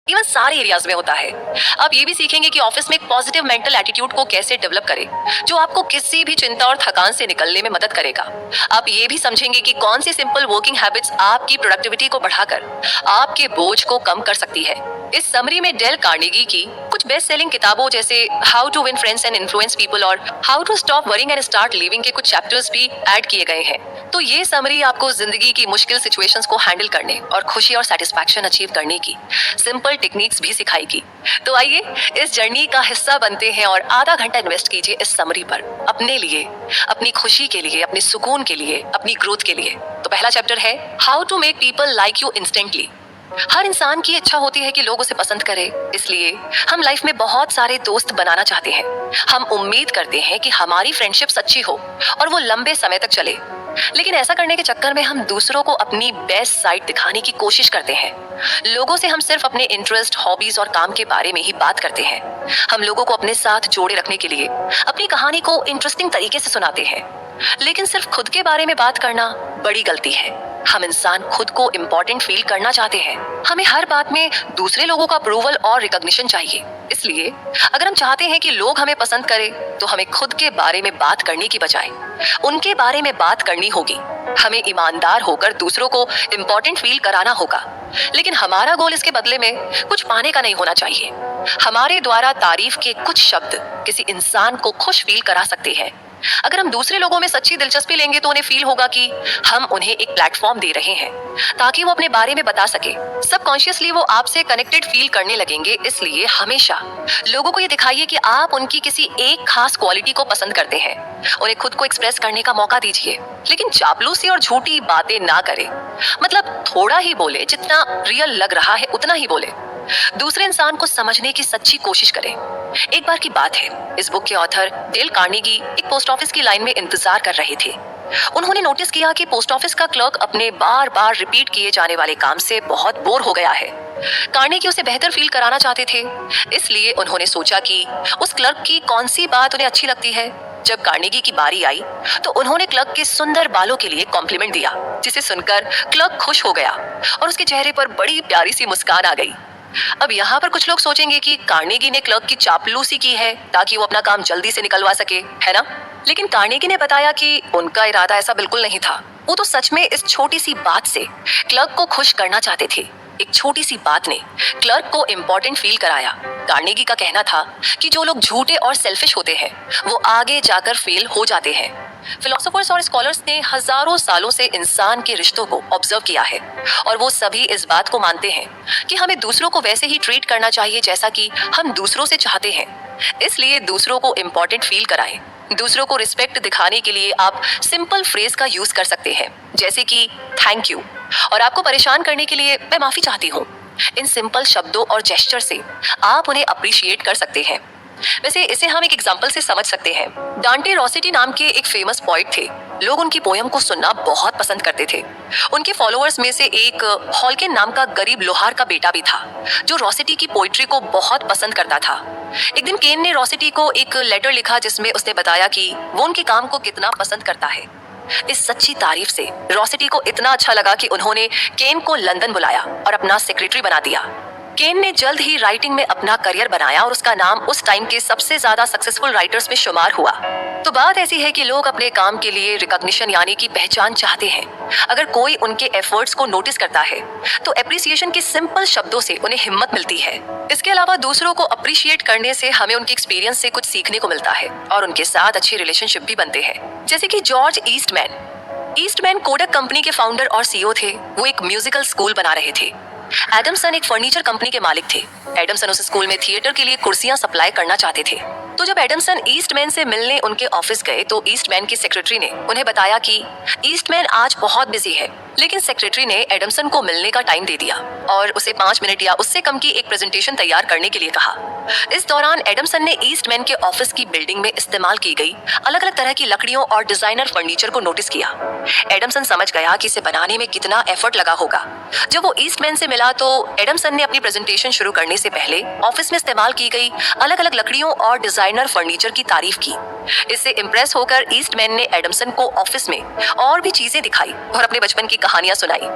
Even सारे areas में होता है। आप ये भी सीखेंगे कि ऑफिस में एक पॉजिटिव मेंटल एटीट्यूड को कैसे डेवलप करें, जो आपको किसी भी चिंता और थकान से निकलने में मदद करेगा। आप ये भी समझेंगे कि कौन सी सिंपल वर्किंग हैबिट्स आपकी प्रोडक्टिविटी को बढ़ाकर आपके बोझ को कम कर सकती है। इस समरी में डेल कार्नेगी की कुछ बेस्ट सेलिंग किताबों जैसे how to win friends and influence people और how to stop worrying and start living के कुछ चैप्टर्स भी ऐड किए गए हैं। तो ये समरी आपको जिंदगी की मुश्किल सिचुएशंस को हैंडल करने और खुशी और सेटिस्फैक्शन अचीव करने की सिंपल टेक्निक्स भी सिखाएगी। तो आइए इस जर्नी का हिस्सा बनते हैं और आधा घंटा इन्वेस्ट कीजिए इस समरी पर, अपने लिए, अपनी खुशी के लिए, अपने सुकून के लिए, अपनी ग्रोथ के लिए। तो पहला चैप्टर है how to make people like you instantly. हर इंसान की इच्छा होती है कि लोग उसे पसंद करें, इसलिए हम लाइफ में बहुत सारे दोस्त बनाना चाहते हैं। हम उम्मीद करते हैं कि हमारी फ्रेंडशिप सच्ची हो और वो लंबे समय तक चले। लेकिन ऐसा करने के चक्कर में हम दूसरों को अपनी बेस्ट साइड दिखाने की कोशिश करते हैं। लोगों से हम सिर्फ अपने इंटरेस्ट, हॉबीज और काम के बारे में ही बात करते हैं। हम लोगों को अपने साथ जोड़े रखने के लिए अपनी कहानी को इंटरेस्टिंग तरीके से सुनाते हैं, लेकिन सिर्फ खुद के बारे में बात करना बड़ी गलती है। हम इंसान खुद को इम्पोर्टेंट फील करना चाहते हैं। हमें हर बात में दूसरे लोगों का अप्रूवल और रिकॉग्निशन चाहिए। इसलिए अगर हम चाहते हैं कि लोग हमें पसंद करें, तो हमें खुद के बारे में बात करने की बजाय उनके बारे में बात करनी होगी। हमें ईमानदार होकर दूसरों को इम्पोर्टेंट फील कराना होगा, लेकिन हमारा गोल इसके बदले में कुछ पाने का नहीं होना चाहिए। हमारे द्वारा तारीफ के कुछ शब्द किसी इंसान को खुश फील करा सकते हैं। अगर हम दूसरे लोगों में सच्ची दिलचस्पी लेंगे तो उन्हें फील होगा कि हम उन्हें एक प्लेटफॉर्म दे रहे हैं ताकि वो अपने बारे में बता सके। सबकॉन्शियसली वो आपसे कनेक्टेड फील करने लगेंगे। इसलिए हमेशा लोगों को ये दिखाइए कि आप उनकी किसी एक खास क्वालिटी को पसंद करते हैं। उन्हें खुद को एक्सप्रेस करने का मौका दीजिए, लेकिन चापलूसी और झूठी बातें ना करें। मतलब थोड़ा ही बोले, जितना रियल लग रहा है उतना ही बोले। दूसरे इंसान को समझने की सच्ची कोशिश करें। एक बार की बात है, इस बुक के ऑथर डेल कार्नेगी एक पोस्ट ऑफिस की लाइन में इंतजार कर रहे थे। उन्होंने नोटिस किया कि पोस्ट ऑफिस का क्लर्क अपने बार बार रिपीट किए जाने वाले काम से बहुत बोर हो गया है। कार्नेगी उसे बेहतर फील कराना चाहते थे, इसलिए उन्होंने सोचा कि उस क्लर्क की कौन सी बात उन्हें अच्छी लगती है। जब कार्नेगी की बारी आई तो उन्होंने क्लर्क के सुंदर बालों के लिए कॉम्प्लीमेंट दिया, जिसे सुनकर क्लर्क खुश हो गया और उसके चेहरे पर बड़ी प्यारी सी मुस्कान आ गई। अब यहाँ पर कुछ लोग सोचेंगे कि कार्नेगी ने क्लर्क की चापलूसी की है ताकि वो अपना काम जल्दी से निकलवा सके, है ना? लेकिन कार्नेगी ने बताया कि उनका इरादा ऐसा बिल्कुल नहीं था। वो तो सच में इस छोटी सी बात से क्लर्क को खुश करना चाहते थे। एक छोटी सी बात ने क्लर्क को इम्पोर्टेंट फील कराया। कार्नेगी का कहना था कि जो लोग झूठे और सेल्फिश होते हैं वो आगे जाकर फेल हो जाते हैं। फिलोसोफर्स और स्कॉलर्स ने हजारों सालों से इंसान के रिश्तों को ऑब्जर्व किया है और वो सभी इस बात को मानते हैं कि हमें दूसरों को वैसे ही ट्रीट करना चाहिए जैसा कि हम दूसरों से चाहते हैं। इसलिए दूसरों को इम्पोर्टेंट फील कराएं। दूसरों को रिस्पेक्ट दिखाने के लिए आप सिंपल फ्रेज का यूज कर सकते हैं, जैसे कि थैंक यू और आपको परेशान करने के लिए मैं माफी चाहती हूँ। इन सिंपल शब्दों और जेस्चर से आप उन्हें अप्रिशिएट कर सकते हैं। वैसे इसे हम एक एग्जांपल से समझ सकते हैं। डांटे रोसेटी नाम के एक फेमस पोएट थे। लोग उनकी पोयम को सुनना बहुत पसंद करते थे। उनके फॉलोअर्स में से एक हॉलकिन नाम का गरीब लोहार का बेटा भी था, जो रोसेटी की पोइट्री को बहुत पसंद करता था। एक दिन केन ने रोसेटी को एक लेटर लिखा जिसमें उसने बताया कि वो उनके काम को कितना पसंद करता है। इस सच्ची तारीफ से रोसेटी को इतना अच्छा लगा कि उन्होंने केन को लंदन बुलाया और अपना सेक्रेटरी बना दिया। केन ने जल्द ही राइटिंग में अपना करियर बनाया और उसका नाम उस टाइम के सबसे ज्यादा सक्सेसफुल राइटर्स में शुमार हुआ। तो बात ऐसी है कि लोग अपने काम के लिए रिकॉग्निशन यानी कि पहचान चाहते हैं। अगर कोई उनके एफर्ट्स को नोटिस करता है तो एप्रिसिएशन के सिंपल शब्दों से उन्हें हिम्मत मिलती है। इसके अलावा दूसरों को अप्रिशिएट करने से हमें उनके एक्सपीरियंस से कुछ सीखने को मिलता है और उनके साथ अच्छे रिलेशनशिप भी बनते हैं। जैसे कि जॉर्ज ईस्टमैन कोडक कंपनी के फाउंडर और सीईओ थे। वो एक म्यूजिकल स्कूल बना रहे थे। एडमसन एक फर्नीचर कंपनी के मालिक थे। एडमसन उस स्कूल में थिएटर के लिए कुर्सियां सप्लाई करना चाहते थे। तो जब एडमसन ईस्टमैन से मिलने उनके ऑफिस गए तो ईस्टमैन की सेक्रेटरी ने उन्हें बताया कि ईस्टमैन आज बहुत बिजी है। लेकिन सेक्रेटरी ने एडमसन को मिलने का टाइम दे दिया और उसे 5 मिनट या उससे कम की एक प्रेजेंटेशन तैयार करने के लिए कहा। इस दौरान एडमसन ने ईस्टमैन के ऑफिस की बिल्डिंग में इस्तेमाल की गई अलग अलग तरह की लकड़ियों और डिजाइनर फर्नीचर को नोटिस किया। एडमसन समझ गया कि इसे बनाने में कितना एफर्ट लगा होगा। जब वो ईस्टमैन से मिला तो एडमसन ने अपनी प्रेजेंटेशन शुरू करने से पहले ऑफिस में इस्तेमाल की गई अलग अलग लकड़ियों और डिजाइन डिजाइनर फर्नीचर की तारीफ की। इससे इम्प्रेस होकर ईस्टमैन ने एडमसन को ऑफिस में और भी चीजें दिखाई और अपने बचपन की कहानियां सुनाई।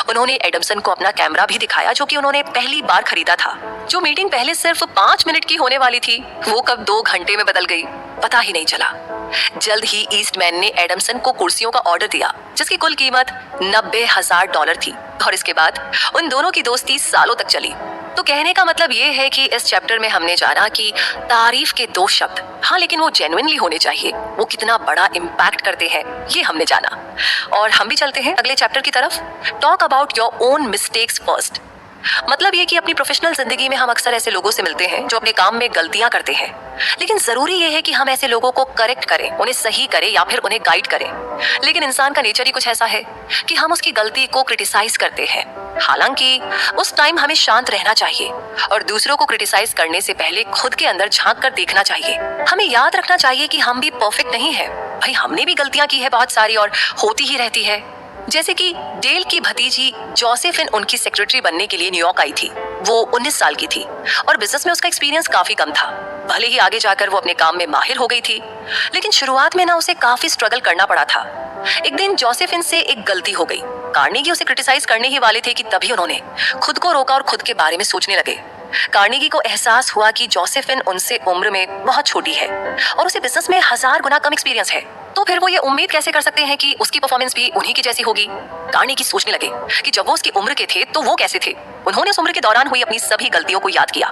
उन्होंने एडमसन को अपना कैमरा भी दिखाया जो कि उन्होंने पहली बार खरीदा था। जो मीटिंग पहले सिर्फ 5 मिनट की होने वाली थी वो कब 2 घंटे में बदल गई, पता ही नहीं चला। जल्द ही ईस्टमैन ने एडमसन को कुर्सियों का ऑर्डर दिया जिसकी कुल कीमत $90,000 थी और इसके बाद उन दोनों की दोस्ती सालों तक चली। तो कहने का मतलब ये है कि इस चैप्टर में हमने जाना कि तारीफ के 2 शब्द, हाँ लेकिन वो जेन्युइनली होने चाहिए, वो कितना बड़ा इम्पैक्ट करते हैं ये हमने जाना। और हम भी चलते हैं अगले चैप्टर की तरफ। Talk about your own mistakes first. मतलब ये कि अपनी प्रोफेशनल जिंदगी में हम अक्सर ऐसे लोगों से मिलते हैं जो अपने काम में गलतियां करते हैं, लेकिन जरूरी ये है कि हम ऐसे लोगों को करेक्ट करें, उन्हें सही करें या फिर उन्हें गाइड करें। लेकिन इंसान का नेचर ही कुछ ऐसा है कि हम उसकी गलती को क्रिटिसाइज करते हैं। हालांकि उस टाइम हमें शांत रहना चाहिए और दूसरों को क्रिटिसाइज करने से पहले खुद के अंदर झांक कर देखना चाहिए। हमें याद रखना चाहिए कि हम भी परफेक्ट नहीं है, भाई हमने भी गलतियां की है बहुत सारी और होती ही रहती है। जैसे कि डेल की भतीजी जोसेफिन उनकी सेक्रेटरी बनने के लिए न्यूयॉर्क आई थी। वो 19 साल की थी और बिजनेस में उसका एक्सपीरियंस काफी कम था। भले ही आगे जाकर वो अपने काम में माहिर हो गई थी, लेकिन शुरुआत में ना उसे काफी स्ट्रगल करना पड़ा था। एक दिन जोसेफिन से एक गलती हो गई। कार्नेगी उसे क्रिटिसाइज करने ही वाले थे कि तभी उन्होंने खुद को रोका और खुद के बारे में सोचने लगे। कार्नेगी को एहसास हुआ कि जोसेफिन उनसे उम्र में बहुत छोटी है और उसे बिजनेस में 1000 गुना कम एक्सपीरियंस है, तो फिर वो ये उम्मीद कैसे कर सकते हैं कि उसकी परफॉर्मेंस भी उन्हीं की जैसी होगी। कार्नेगी सोचने लगे कि जब वो उसकी उम्र के थे तो वो कैसे थे। उन्होंने उस उम्र के दौरान हुई अपनी सभी गलतियों को याद किया।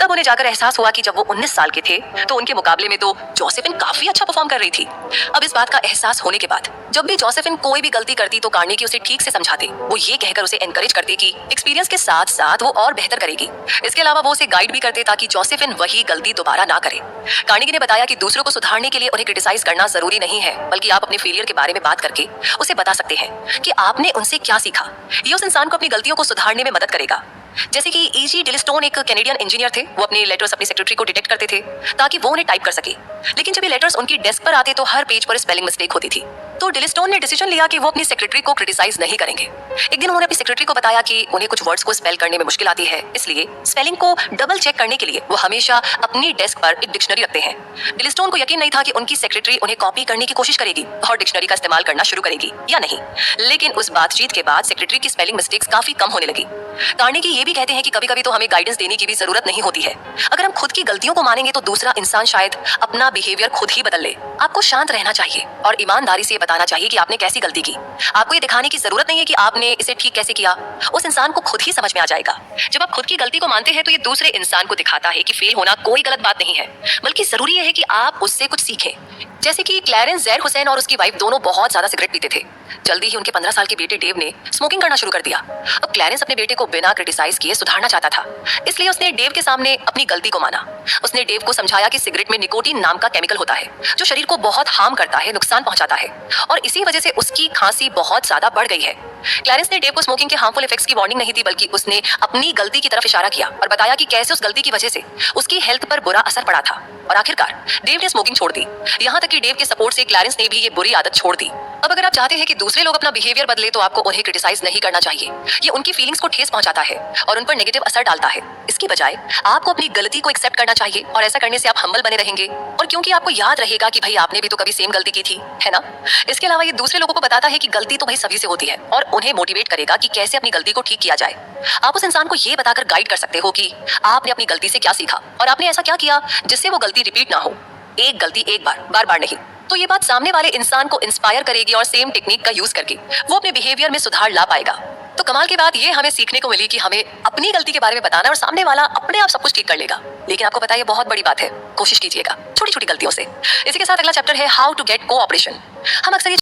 तब उन्हें जाकर एहसास हुआ कि जब वो 19 साल के थे तो उनके मुकाबले में तो जोसेफिन काफी अच्छा परफॉर्म कर रही थी। अब इस बात का एहसास होने के बाद जब भी जोसेफिन कोई भी गलती करती तो कार्नेगी उसे ठीक से समझाते। वो ये कहकर उसे एनकरेज करते कि एक्सपीरियंस के साथ साथ वो और बेहतर करेगी। इसके अलावा वो उसे गाइड भी करते ताकि जोसेफिन वही गलती दोबारा ना करे। कार्नेगी ने बताया कि दूसरों को सुधारने के लिए उन्हें क्रिटिसाइज करना जरूरी नहीं है, बल्कि आप अपने फेलियर के बारे में बात करके उसे बता सकते हैं कि आपने उनसे क्या सीखा। ये उस इंसान को अपनी गलतियों को सुधारने में मदद करेगा। जैसे कि ईजी डिलिस्टोन एक कैनेडियन इंजीनियर थे। वो अपने लेटर्स अपनी सेक्रेटरी को डिटेक्ट करते थे ताकि वो उन्हें टाइप कर सके, लेकिन जब ये लेटर्स उनकी डेस्क पर आते तो हर पेज पर स्पेलिंग मिस्टेक होती थी। तो डिलिस्टोन ने डिसीजन लिया कि वो अपनी सेक्रेटरी को क्रिटिसाइज नहीं करेंगे। एक दिन उन्होंने अपनी सेक्रेटरी को बताया कि उन्हें कुछ वर्ड्स को स्पेल करने में मुश्किल आती है, इसलिए स्पेलिंग को डबल चेक करने के लिए वो हमेशा अपनी डेस्क पर एक डिक्शनरी रखते हैं। डिलिस्टोन को यकीन नहीं था कि उनकी सेक्रेटरी उन्हें कॉपी करने की कोशिश करेगी और डिक्शनरी का इस्तेमाल करना शुरू करेगी या नहीं। लेकिन उस बातचीत के बाद सेक्रेटरी की स्पेलिंग मिस्टेक्स काफी कम होने लगी। कार्नेगी ये भी कहते हैं कि कभी-कभी तो हमें गाइडेंस देने की भी जरूरत नहीं होती है। अगर हम खुद की गलतियों को मानेंगे तो दूसरा इंसान शायद अपना बिहेवियर खुद ही बदल ले। आपको शांत रहना चाहिए और ईमानदारी से बताना चाहिए कि आपने कैसी गलती की। आपको ये दिखाने की जरूरत नहीं है कि आपने इसे ठीक कैसे किया, उस इंसान को खुद ही समझ में आ जाएगा। जब आप खुद की गलती को मानते हैं तो ये दूसरे इंसान को दिखाता है कि फेल होना कोई गलत बात नहीं है, बल्कि जरूरी है कि आप उससे कुछ सीखें। जैसे कि क्लैरेंस जैर हुसैन और उसकी वाइफ दोनों बहुत ज्यादा सिगरेट पीते थे। जल्दी ही उनके 15 साल के बेटे डेव ने स्मोकिंग करना शुरू कर दिया। अब क्लैरेंस अपने बेटे को बिना क्रिटिसाइज किए सुधारना चाहता था, इसलिए उसने डेव के सामने अपनी गलती को माना। उसने डेव को समझाया कि सिगरेट में निकोटीन नाम का केमिकल होता है जो शरीर को बहुत हार्म करता है, नुकसान पहुंचाता है, और इसी वजह से उसकी खांसी बहुत ज्यादा बढ़ गई है। क्लैरेंस ने डेव को स्मोकिंग के हार्मफुल इफेक्ट्स की वार्निंग नहीं दी, बल्कि उसने अपनी गलती की तरफ इशारा किया और बताया कि कैसे उस गलती की वजह से उसकी हेल्थ पर बुरा असर पड़ा था। और आखिरकार डेव ने स्मोकिंग छोड़ दी। यहाँ तक कि डेव के सपोर्ट से क्लैरेंस ने भी ये बुरी आदत छोड़ दी। अब अगर आप चाहते हैं कि दूसरे लोग अपना बिहेवियर बदले तो आपको उन्हें क्रिटिसाइज नहीं करना चाहिए। ये उनकी फीलिंग्स को ठेस पहुंचाता है और उन पर नेगेटिव असर डालता है। इसकी बजाय आपको अपनी गलती को एक्सेप्ट करना चाहिए और ऐसा करने से आप हम्बल बने रहेंगे, और क्योंकि आपको याद रहेगा कि भाई आपने भी तो कभी सेम गलती की थी, है ना। इसके अलावा ये दूसरे लोगों को बताता है कि गलती तो भाई सभी से होती है और उन्हें मोटिवेट करेगा कि कैसे अपनी गलती को ठीक किया जाए। आप उस इंसान को ये बताकर गाइड कर सकते हो कि आपने अपनी गलती से क्या सीखा और आपने ऐसा क्या किया जिससे वो गलती रिपीट ना हो। एक गलती एक बार, बार बार नहीं। तो ये बात सामने वाले इंसान को इंस्पायर करेगी और सेम टेक्निक का यूज करके वो अपने बिहेवियर में सुधार ला पाएगा। तो कमाल की बात ये हमें सीखने को मिली कि हमें अपनी गलती के बारे में बताना और सामने वाला अपने आप सब कुछ ठीक कर लेगा। लेकिन आपको पता है ये बहुत बड़ी बात है, कोशिश कीजिएगा छोटी छोटी गलतियों से। इसी के साथ अगला चैप्टर है हाउ टू गेट कोऑपरेशन। हम अक्सर